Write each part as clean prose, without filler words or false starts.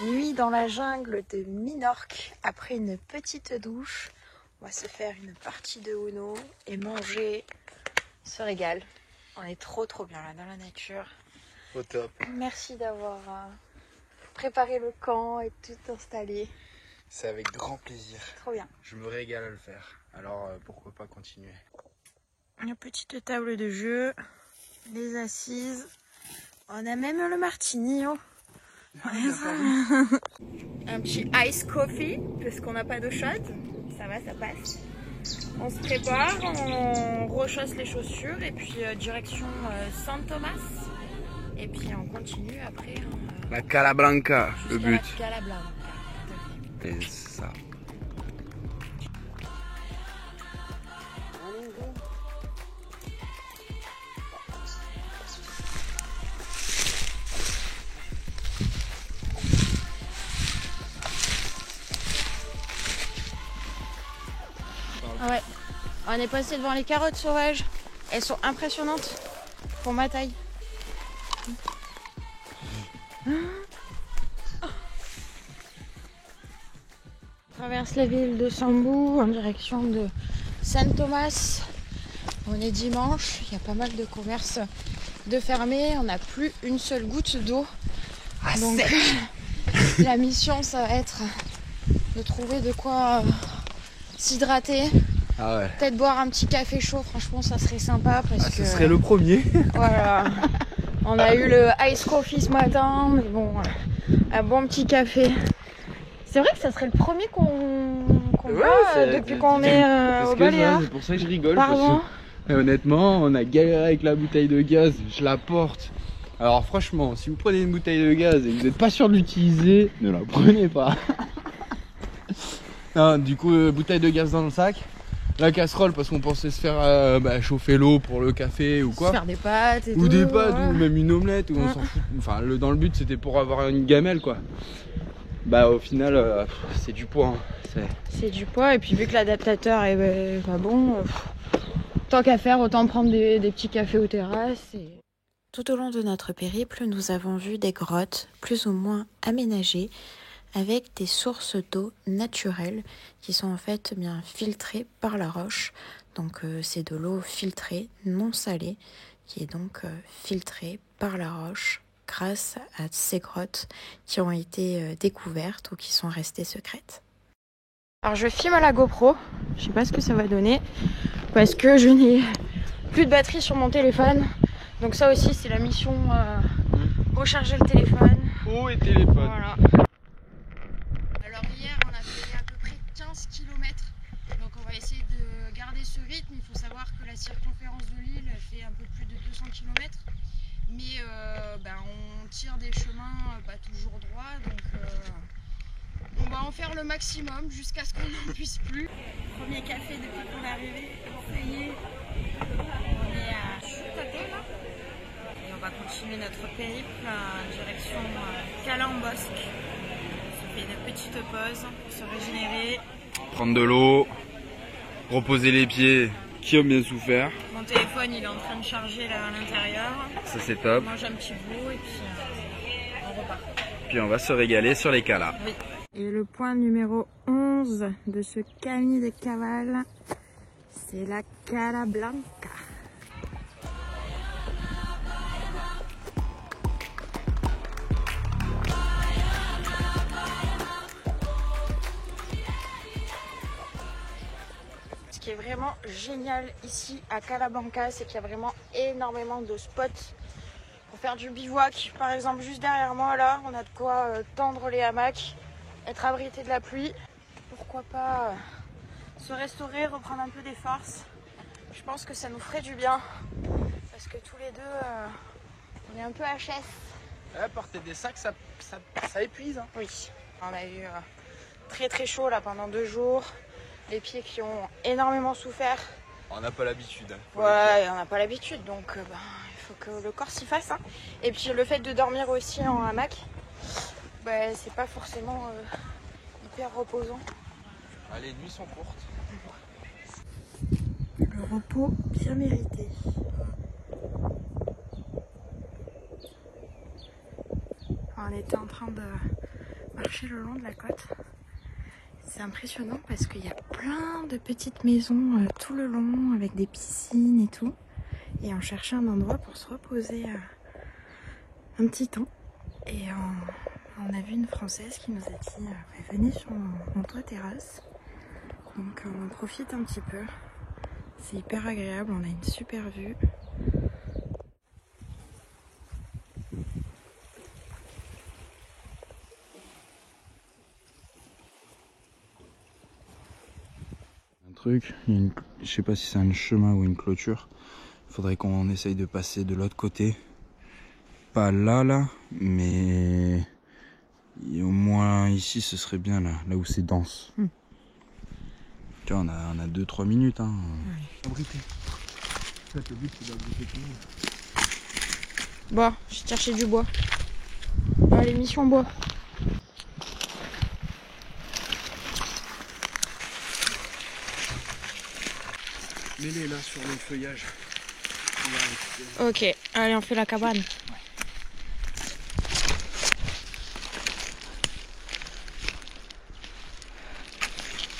Nuit dans la jungle de Minorque. Après une petite douche, on va se faire une partie de Uno et manger. On se régale. On est trop bien là dans la nature. Au top. Merci d'avoir préparé le camp et tout installé. C'est avec grand plaisir. Trop bien. Je me régale à le faire. Alors pourquoi pas continuer. Une petite table de jeu, les assises. On a même le martini. Oh. Un petit ice coffee parce qu'on n'a pas d'eau chaude. Ça va, ça passe. On se prépare, on rechausse les chaussures et puis direction San Thomas. Et puis on continue après. La Cala Blanca, le but. La Cala Blanca. Et ça. Ah ouais, on est passé devant les carottes sauvages. Elles sont impressionnantes pour ma taille. On traverse la ville de Sambou en direction de San Thomas. On est dimanche, il y a pas mal de commerces de fermés. On n'a plus une seule goutte d'eau. Donc la mission, ça va être de trouver de quoi s'hydrater. Ah ouais. Peut-être boire un petit café chaud, franchement ça serait sympa parce que... Ce serait le premier. Voilà. On a eu le ice coffee ce matin, mais bon, un bon petit café. C'est vrai que ça serait le premier qu'on boit depuis qu'on est au Baléares. C'est pour ça que je rigole. Pardon. Et honnêtement, on a galéré avec la bouteille de gaz, je la porte. Alors franchement, si vous prenez une bouteille de gaz et que vous n'êtes pas sûr de l'utiliser, ne la prenez pas. Non, du coup, bouteille de gaz dans le sac. La casserole parce qu'on pensait se faire chauffer l'eau pour le café ou quoi. Se faire des pâtes et ou tout. Des pâtes ouais. ou même une omelette ou on s'en fout. Enfin, dans le but c'était pour avoir une gamelle quoi. Bah au final c'est du poids. Hein. C'est du poids et puis vu que l'adaptateur est pas bon, tant qu'à faire autant prendre des petits cafés aux terrasses. Et... Tout au long de notre périple, nous avons vu des grottes plus ou moins aménagées avec des sources d'eau naturelles qui sont en fait bien filtrées par la roche. Donc c'est de l'eau filtrée, non salée, qui est donc filtrée par la roche grâce à ces grottes qui ont été découvertes ou qui sont restées secrètes. Alors je filme à la GoPro, je sais pas ce que ça va donner parce que je n'ai plus de batterie sur mon téléphone. Donc ça aussi c'est la mission, recharger le téléphone. Oh et téléphone. Voilà. Alors hier on a fait à peu près 15 km, donc on va essayer de garder ce rythme. Il faut savoir que la circonférence de l'île fait un peu plus de 200 km, mais on tire des chemins pas toujours droits, donc on va en faire le maximum jusqu'à ce qu'on n'en puisse plus. Premier café depuis qu'on est arrivé, ça y est, on est à Chutaté là, et on va continuer notre périple en direction Calambosque. Une petite pause pour se régénérer. Prendre de l'eau, reposer les pieds qui ont bien souffert. Mon téléphone il est en train de charger là à l'intérieur. Ça c'est top. On mange un petit bout et puis on repart. Puis on va se régaler sur les calas. Oui. Et le point numéro 11 de ce Camino de Cavale, c'est la Cala Blanca. Ce qui est vraiment génial ici à Cala Blanca, c'est qu'il y a vraiment énormément de spots pour faire du bivouac. Par exemple, juste derrière moi là, on a de quoi tendre les hamacs, être abrité de la pluie. Pourquoi pas se restaurer, reprendre un peu des forces. Je pense que ça nous ferait du bien parce que tous les deux, on est un peu HS. Ouais, porter des sacs, ça épuise. Hein. Oui, on a eu très très chaud là pendant 2 jours. Les pieds qui ont énormément souffert. On n'a pas l'habitude. Hein, ouais, on n'a pas l'habitude, donc il faut que le corps s'y fasse. Hein. Et puis le fait de dormir aussi en hamac, c'est pas forcément hyper reposant. Ah, les nuits sont courtes. Le repos bien mérité. On était en train de marcher le long de la côte. C'est impressionnant parce qu'il y a plein de petites maisons tout le long avec des piscines et tout. Et on cherchait un endroit pour se reposer un petit temps. Et on a vu une Française qui nous a dit venez sur mon toit terrasse. Donc on en profite un petit peu. C'est hyper agréable, on a une super vue. Truc, je sais pas si c'est un chemin ou une clôture. Il faudrait qu'on essaye de passer de l'autre côté. Pas là, mais au moins ici ce serait bien là où c'est dense. Tu vois, on a 2-3 minutes. Hein. Abrité. Le but c'est d'abriter tout le monde. Bon, j'ai cherché du bois. Allez, mission bois. Mets-les là sur le feuillage. Ok, allez, on fait la cabane.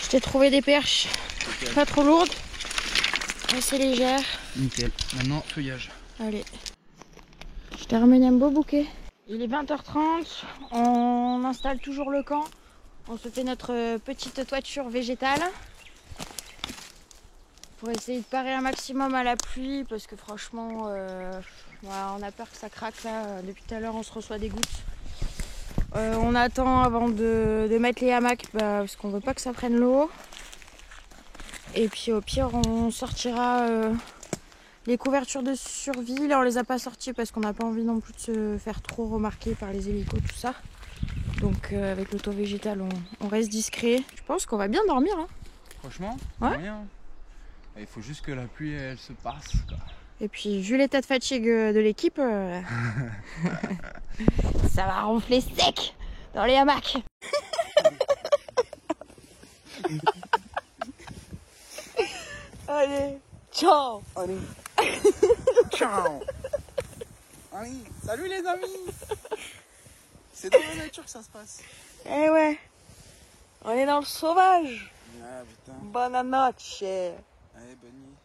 Je t'ai trouvé des perches, pas trop lourdes, assez légères. Nickel. Maintenant, feuillage. Allez. Je t'ai ramené un beau bouquet. Il est 20h30, on installe toujours le camp. On se fait notre petite toiture végétale. Pour essayer de parer un maximum à la pluie parce que franchement on a peur que ça craque là. Depuis tout à l'heure on se reçoit des gouttes. On attend avant de mettre les hamacs parce qu'on veut pas que ça prenne l'eau. Et puis au pire on sortira les couvertures de survie. Là on les a pas sorties parce qu'on n'a pas envie non plus de se faire trop remarquer par les hélicos, tout ça. Donc avec le toit végétal on reste discret. Je pense qu'on va bien dormir hein. Franchement, ouais. Rien. Il faut juste que la pluie elle se passe quoi. Et puis vu l'état de fatigue de l'équipe, ça va ronfler sec dans les hamacs. Allez, ciao. Allez. Ciao. Allez, salut les amis. C'est dans la nature que ça se passe. Eh ouais, on est dans le sauvage. Ah putain. Bonne noche. Allez, bonne nuit.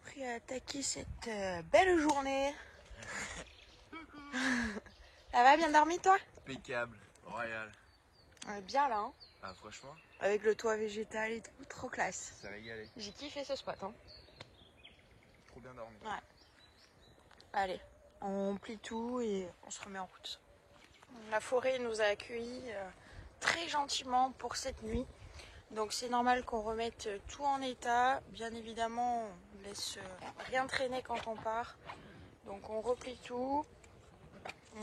Prêt à attaquer cette belle journée. Ça va, bien dormi toi? Impeccable, royal. On est bien là, hein. Ah franchement. Avec le toit végétal et tout, trop classe. C'est régalé. J'ai kiffé ce spot, hein. Trop bien dormi. Ouais. Allez, on plie tout et on se remet en route. La forêt nous a accueillis très gentiment pour cette nuit. Donc c'est normal qu'on remette tout en état. Bien évidemment, on ne laisse rien traîner quand on part. Donc on replie tout.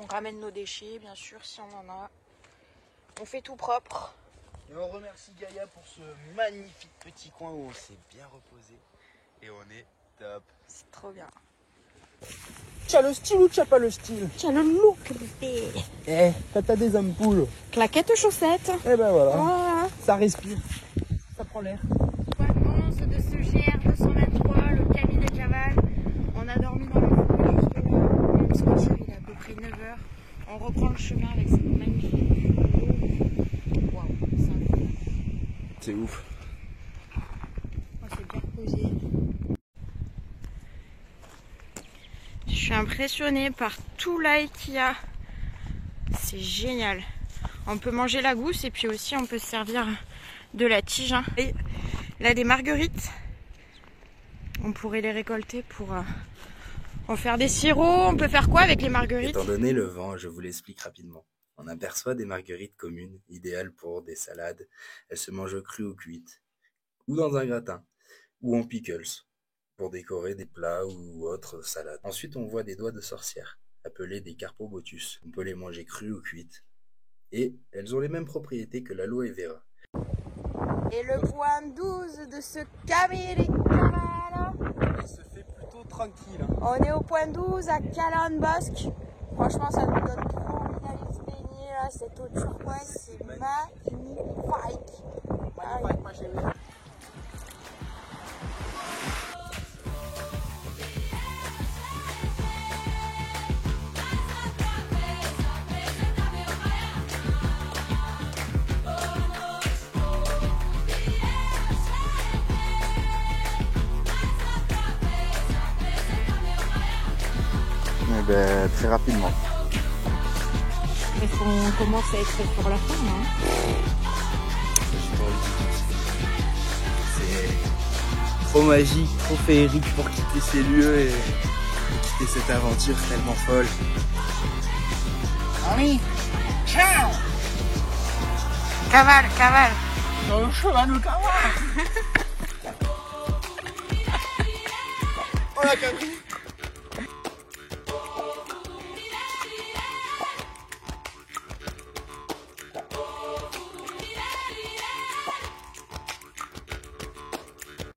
On ramène nos déchets, bien sûr, si on en a. On fait tout propre. Et on remercie Gaïa pour ce magnifique petit coin où on s'est bien reposé. Et on est top. C'est trop bien. Tu as le style ou tu n'as pas le style? Tu as le look, bébé. Eh, t'as des ampoules. Claquettes, chaussettes. Eh ben voilà. Voilà. Ça respire. Ça prend l'air. Point 11 de ce GR 223, le cabinet de cavale. On a dormi dans la forêt jusque là. On vient de sortir, il est à peu près 9h. On reprend le chemin avec cette magnifique vue. Waouh, c'est incroyable. C'est ouf. On s'est bien reposé. Je suis impressionnée par tout l'ail qu'il y a. C'est génial. On peut manger la gousse et puis aussi on peut se servir de la tige. Hein. Et là des marguerites. On pourrait les récolter pour en faire des sirops. On peut faire quoi avec les marguerites? Étant donné le vent, je vous l'explique rapidement. On aperçoit des marguerites communes, idéales pour des salades. Elles se mangent crues ou cuites. ou dans un gratin, ou en pickles, pour décorer des plats ou autres salades. Ensuite, on voit des doigts de sorcière, appelés des carpobotus. On peut les manger crus ou cuites, et elles ont les mêmes propriétés que l'aloe vera. Et le point 12 de ce Camérica, Il se fait plutôt tranquille. on est au point 12 à Calanbosque. Franchement, ça nous donne trop envie d'aller se baigner là. Cette eau turquoise, c'est magnifique. Magnifique, ma chérie. Très rapidement. Est-ce qu'on commence à être sur la fin, hein? C'est trop magique, trop féerique pour quitter ces lieux et quitter cette aventure tellement folle. Oui. Ciao. Cavale, cavale. Dans le chemin de cavale. On a compris.